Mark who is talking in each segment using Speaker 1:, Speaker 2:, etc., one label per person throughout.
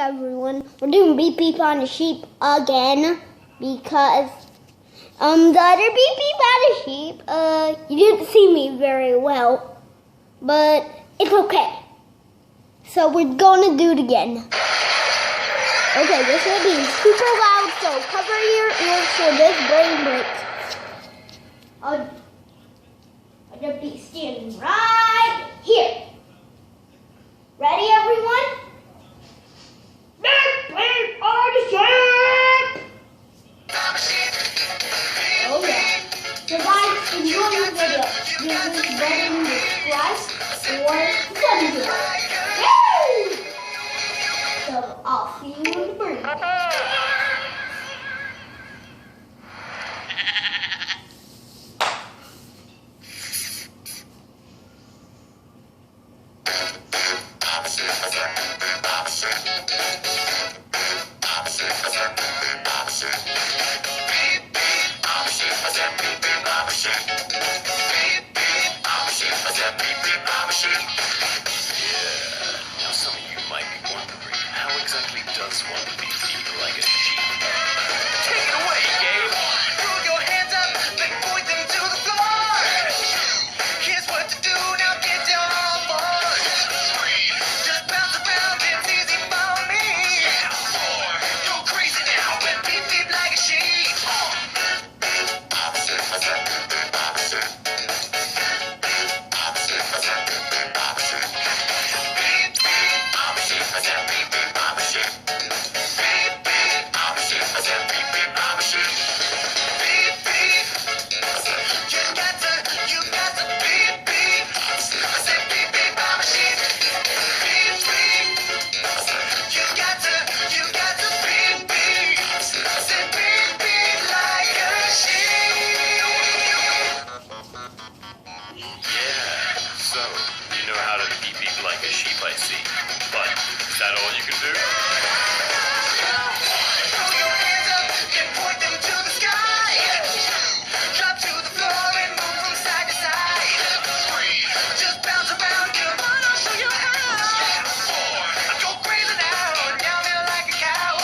Speaker 1: everyone, we're doing beep beep on the sheep again because the other beep beep on the sheep, you didn't see me very well, but it's okay. So we're gonna do it again. Okay, this will be super loud, so cover your ears for this brain break. I'll just be standing right here. Ready, everyone? Beep beep on the sheep! Oh yeah. So guys, enjoy the video. Give this button subscribe or subscribe. Woo! So I'll see you in the break.
Speaker 2: Some of you might be wondering, how exactly does one beep like a sheep? Take it away, Gabe! Throw your hands up, then point them to the floor! Here's what to do, now get down on all fours! Just bounce around, it's easy for me! Go crazy now and beep beep like a sheep! Like a sheep, I see. But is that all you can do? Throw your hands up and point them to the sky. Drop to the floor and move from side to side. Just bounce around, come on, I'll show you how. Go crazy now, down there like a cow.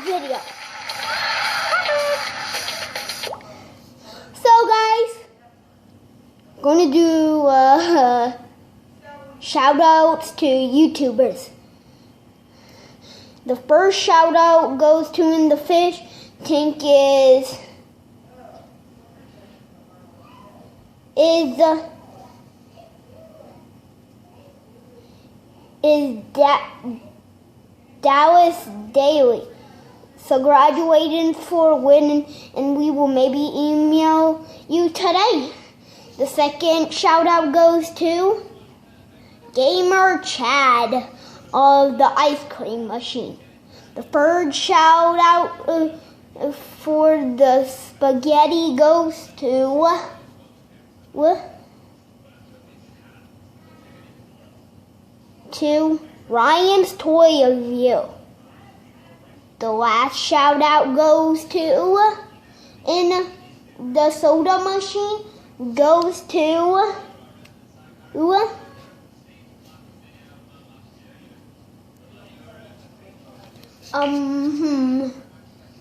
Speaker 1: Video. So guys, gonna do shout outs to YouTubers. The first shout out goes to In the Fish Tank is Dallas Daily. So graduating for winning, and we will maybe email you today. The second shout out goes to Gamer Chad of the ice cream machine. The third shout out for the spaghetti goes to Ryan's Toy Review. The last shout out goes to In the Soda Machine goes to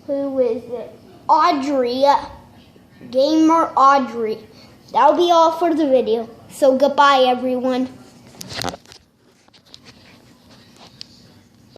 Speaker 1: who is it? Audrey, Gamer Audrey. That'll be all for the video. So goodbye, everyone.